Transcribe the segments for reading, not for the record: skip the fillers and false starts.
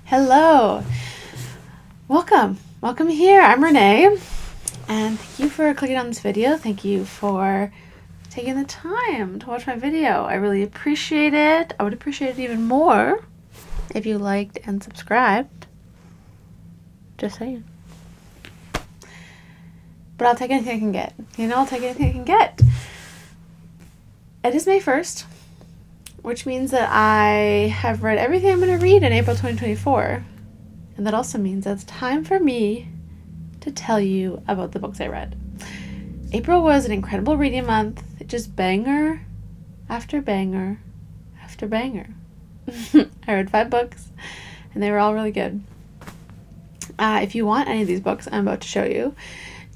Hello. Welcome here. I'm Renee, and thank you for clicking on this video. Thank you for taking the time to watch my video. I really appreciate it. I would appreciate it even more if you liked and subscribed. Just saying. But I'll take anything I can get. I'll take anything I can get. It is May 1st, which means that I have read everything I'm going to read in April 2024. And that also means that it's time for me to tell you about the books I read. April was an incredible reading month. Just banger after banger after banger. I read 5 books, and they were all really good. If you want any of these books I'm about to show you,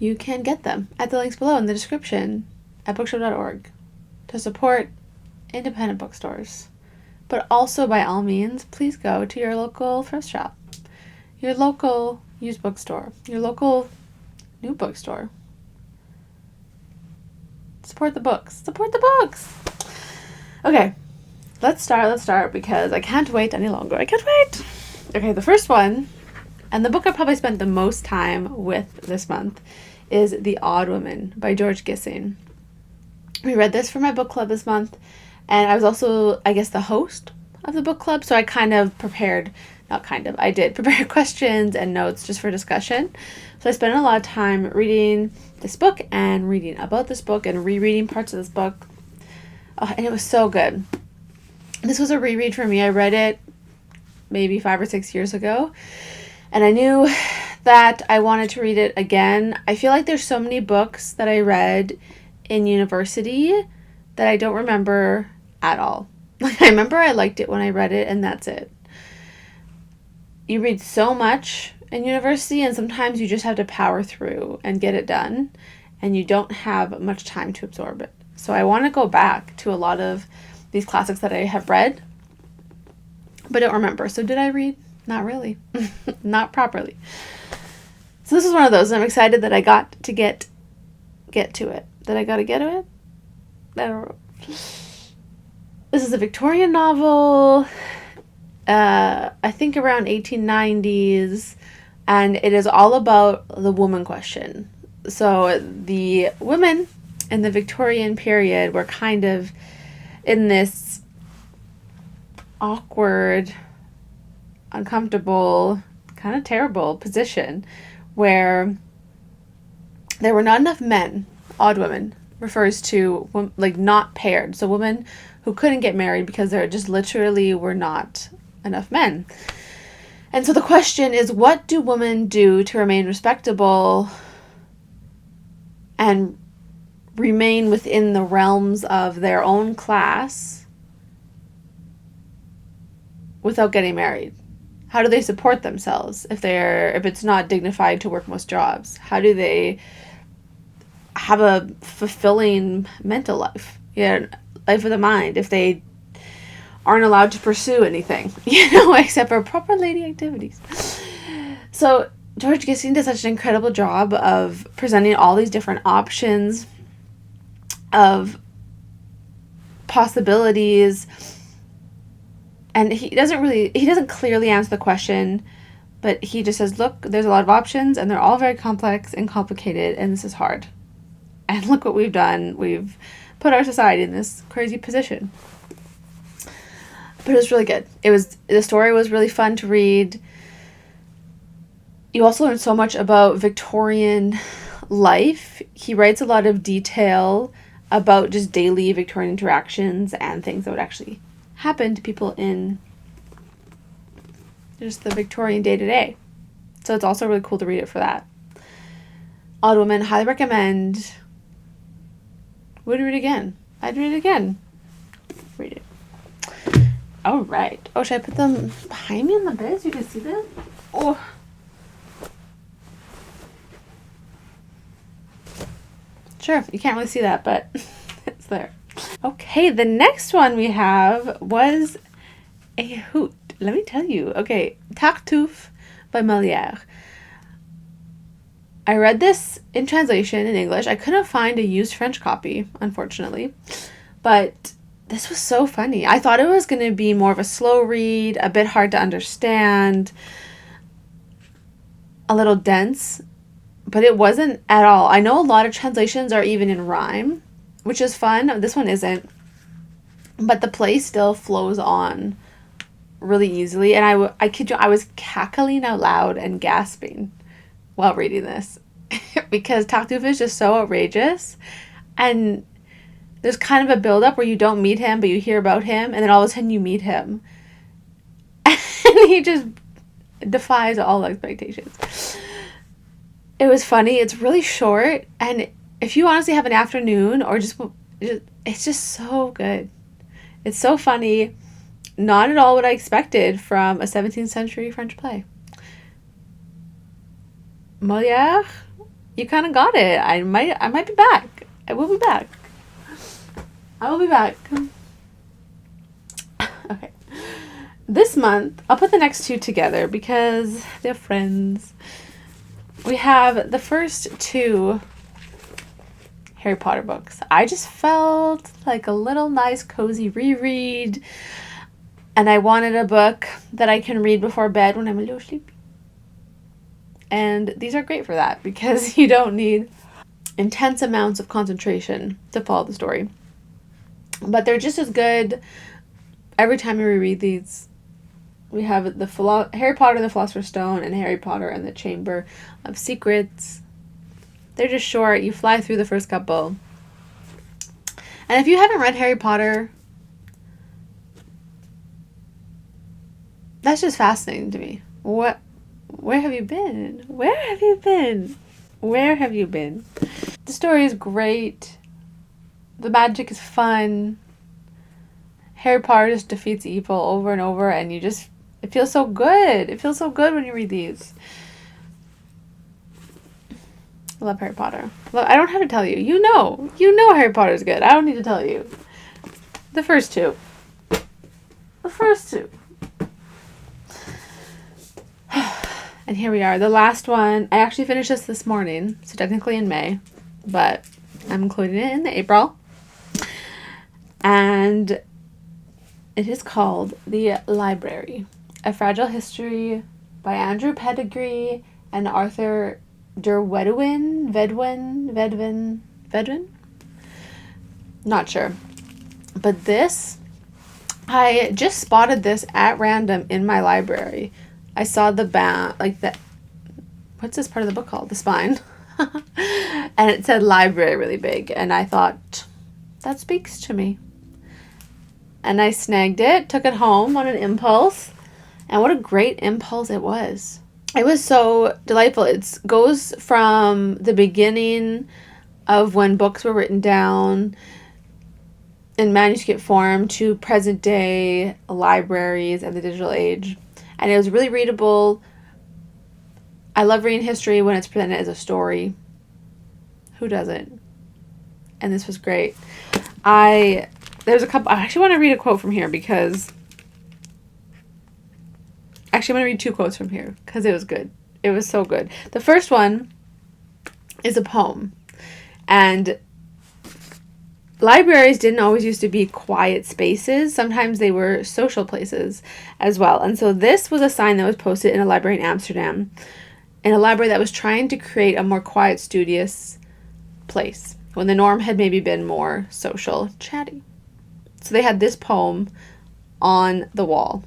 you can get them at the links below in the description at bookstore.org to support independent bookstores. But also, by all means, please go to your local thrift shop, your local used bookstore, your local new bookstore. Support the books. Support the books. Okay, let's start because I can't wait any longer. I can't wait. Okay, the first one, and the book I probably spent the most time with this month, is The Odd Woman by George Gissing. We read this for my book club this month, and I was also, the host of the book club, so I did prepare questions and notes just for discussion. So I spent a lot of time reading this book and reading about this book and rereading parts of this book. Oh, and it was so good. This was a reread for me. I read it maybe 5 or 6 years ago, and I knew that I wanted to read it again. I feel like there's so many books that I read in university that I don't remember at all. I remember I liked it when I read it, and that's it. You read so much in university, and sometimes you just have to power through and get it done, and you don't have much time to absorb it. So I want to go back to a lot of these classics that I have read, but don't remember. So did I read? Not really. Not properly. So this is one of those, and I'm excited that I got to get to it. That I got to get to it? I don't know. This is a Victorian novel, I think around 1890s, and it is all about the woman question. So the women in the Victorian period were kind of in this awkward, uncomfortable, kind of terrible position where there were not enough men. Odd women refers to not paired, so women who couldn't get married because there just literally were not enough men. And so the question is, what do women do to remain respectable and remain within the realms of their own class without getting married? How do they support themselves if it's not dignified to work most jobs? How do they have a fulfilling mental life? Life of the mind, if they aren't allowed to pursue anything, except for proper lady activities. So George Gissing does such an incredible job of presenting all these different options of possibilities, and he doesn't clearly answer the question, but he just says, look, there's a lot of options, and they're all very complex and complicated, and this is hard. And look what we've done. We've put our society in this crazy position. But it was really good. The story was really fun to read. You also learn so much about Victorian life. He writes a lot of detail about just daily Victorian interactions and things that would actually happen to people in just the Victorian day-to-day. So it's also really cool to read it for that. Odd Woman, highly recommend. Would read it again. I'd read it again. Read it. All right. Oh, should I put them behind me in the bed so you can see them? Oh. Sure, you can't really see that, but it's there. Okay, the next one we have was a hoot. Let me tell you. Okay, Tartuffe by Molière. I read this in translation in English. I couldn't find a used French copy, unfortunately. But this was so funny. I thought it was going to be more of a slow read, a bit hard to understand, a little dense, but it wasn't at all. I know a lot of translations are even in rhyme, which is fun. This one isn't, but the play still flows on really easily. And I kid you, I was cackling out loud and gasping while reading this because Tartuffe is just so outrageous. And there's kind of a build-up where you don't meet him, but you hear about him, and then all of a sudden you meet him. And he just defies all expectations. It was funny. It's really short, and if you honestly have an afternoon or just it's just so good. It's so funny. Not at all what I expected from a 17th century French play. Molière, you kind of got it. I might be back. I will be back. I will be back. Okay. This month, I'll put the next two together because they're friends. We have the first two Harry Potter books. I just felt like a little nice, cozy reread. And I wanted a book that I can read before bed when I'm a little sleepy. And these are great for that because you don't need intense amounts of concentration to follow the story. But they're just as good every time you reread these. We have the Harry Potter and the Philosopher's Stone and Harry Potter and the Chamber of Secrets. They're just short. You fly through the first couple. And if you haven't read Harry Potter, that's just fascinating to me. Where have you been? Where have you been? Where have you been? The story is great. The magic is fun. Harry Potter just defeats evil over and over, and it feels so good. It feels so good when you read these. I love Harry Potter. I don't have to tell you. You know Harry Potter is good. I don't need to tell you. The first two. And here we are. The last one. I actually finished this morning, so technically in May, but I'm including it in the April. And it is called The Library, A Fragile History by Andrew Pettigrew and Arthur Derwedwin? Vedwin? Not sure. But this, I just spotted this at random in my library. I saw the what's this part of the book called? The spine. And it said library really big. And I thought, that speaks to me. And I snagged it, took it home on an impulse. And what a great impulse it was. It was so delightful. It goes from the beginning of when books were written down in manuscript form to present day libraries and the digital age. And it was really readable. I love reading history when it's presented as a story. Who doesn't? And this was great. There's a couple. I actually want to read a quote from here because... Actually, I'm going to read two quotes from here because it was good. It was so good. The first one is a poem. And libraries didn't always used to be quiet spaces. Sometimes they were social places as well. And so this was a sign that was posted in a library in Amsterdam, in a library that was trying to create a more quiet, studious place when the norm had maybe been more social, chatty. So they had this poem on the wall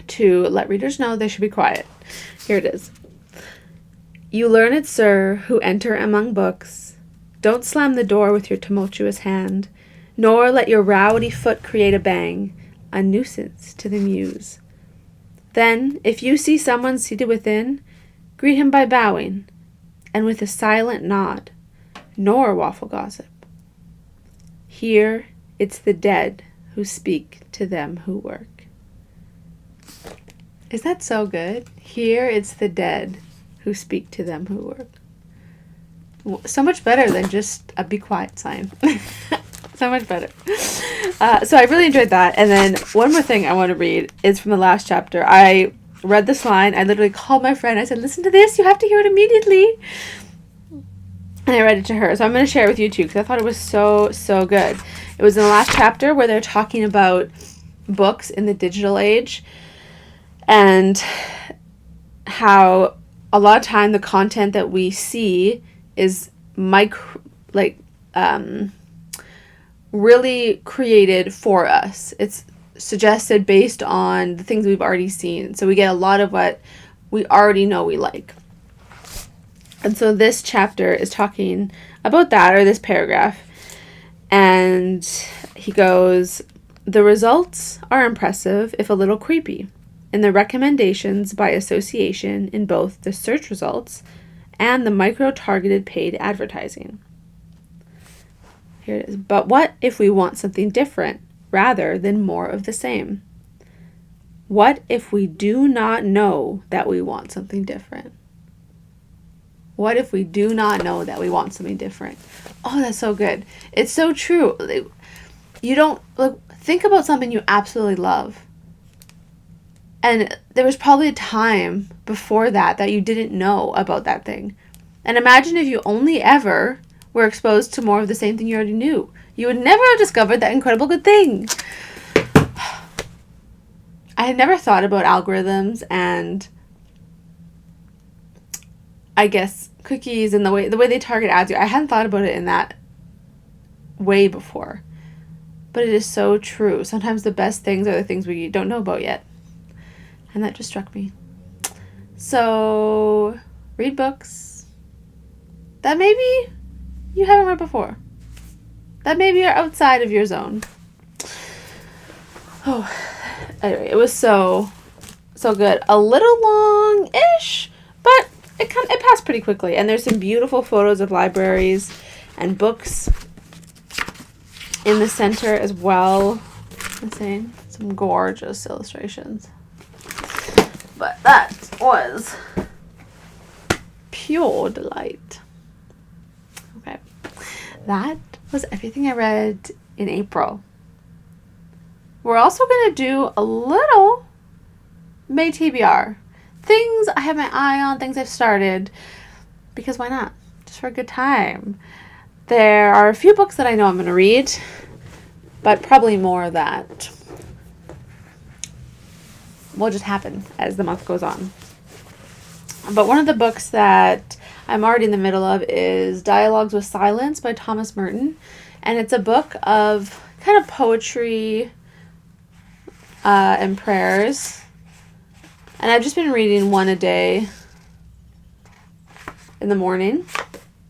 to let readers know they should be quiet. Here it is. You learned sir who enter among books, don't slam the door with your tumultuous hand, nor let your rowdy foot create a bang, a nuisance to the muse. Then, if you see someone seated within, greet him by bowing, and with a silent nod, nor waffle gossip. Here it's the dead who speak to them who work. Is that so good? Here it's the dead who speak to them who work. So much better than just a be quiet sign. So much better. So I really enjoyed that. And then one more thing I want to read is from the last chapter. I read this line. I literally called my friend. I said, listen to this. You have to hear it immediately. And I read it to her. So I'm going to share it with you too, because I thought it was so, so good. It was in the last chapter where they're talking about books in the digital age and how a lot of time the content that we see is really created for us. It's suggested based on the things we've already seen. So we get a lot of what we already know we like. And so this chapter is talking about that, or this paragraph. And he goes, the results are impressive, if a little creepy, in the recommendations by association in both the search results and the micro-targeted paid advertising. Here it is. But what if we want something different rather than more of the same? What if we do not know that we want something different? What if we do not know that we want something different? Oh, that's so good. It's so true. You don't think about something you absolutely love. And there was probably a time before that you didn't know about that thing. And imagine if you only ever were exposed to more of the same thing you already knew. You would never have discovered that incredible good thing. I had never thought about algorithms and I guess cookies and the way they target ads. I hadn't thought about it in that way before. But it is so true. Sometimes the best things are the things we don't know about yet. And that just struck me. So, read books that maybe you haven't read before. That maybe are outside of your zone. Oh, anyway, it was so good. A little long-ish, but it passed pretty quickly. And there's some beautiful photos of libraries and books in the center as well. Insane. Some gorgeous illustrations. But that was pure delight. Okay. That was everything I read in April. We're also going to do a little May TBR. Things I have my eye on, things I've started. Because why not? Just for a good time. There are a few books that I know I'm going to read. But probably more of that will just happen as the month goes on. But one of the books that I'm already in the middle of is Dialogues with Silence by Thomas Merton. And it's a book of kind of poetry and prayers. And I've just been reading one a day in the morning.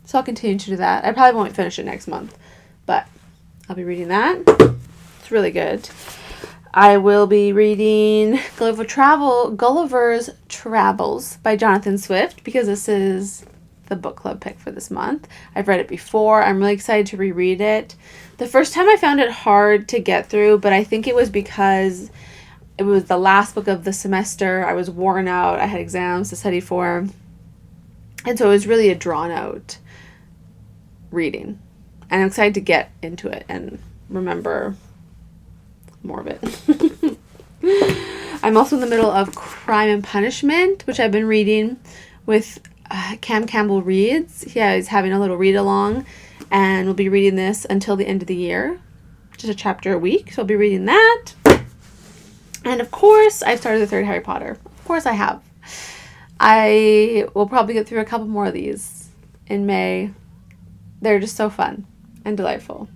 So I'll continue to do that. I probably won't finish it next month. But I'll be reading that. It's really good. I will be reading Gulliver's Travels by Jonathan Swift because this is the book club pick for this month. I've read it before. I'm really excited to reread it. The first time I found it hard to get through, but I think it was because it was the last book of the semester. I was worn out. I had exams to study for. And so it was really a drawn out reading. And I'm excited to get into it and remember more of it. I'm also in the middle of Crime and Punishment, which I've been reading with Cam Campbell Reads. He's having a little read along, and we'll be reading this until the end of the year, just a chapter a week. So I'll be reading that. And of course, I've started the third Harry Potter. Of course I have. I will probably get through a couple more of these in May. They're just so fun and delightful.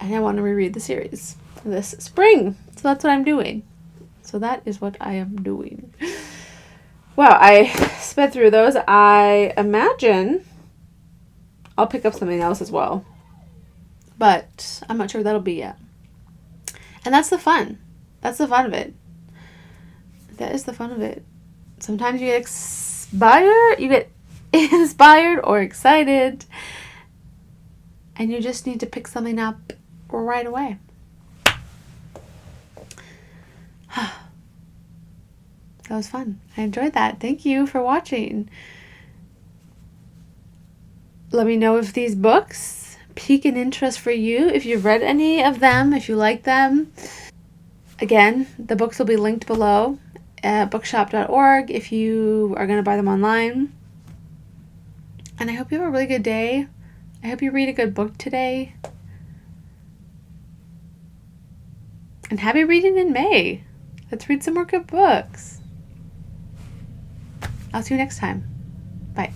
And I want to reread the series this spring. So that's what I'm doing. So that is what I am doing. Wow, I sped through those. I imagine I'll pick up something else as well. But I'm not sure what that'll be yet. And that's the fun. That's the fun of it. That is the fun of it. Sometimes you get inspired or excited. And you just need to pick something up right away. That was fun. I enjoyed that. Thank you for watching. Let me know if these books pique an interest for you, if you've read any of them, if you like them. Again, the books will be linked below at bookshop.org if you are going to buy them online. And I hope you have a really good day. I hope you read a good book today. And happy reading in May. Let's read some more good books. I'll see you next time. Bye.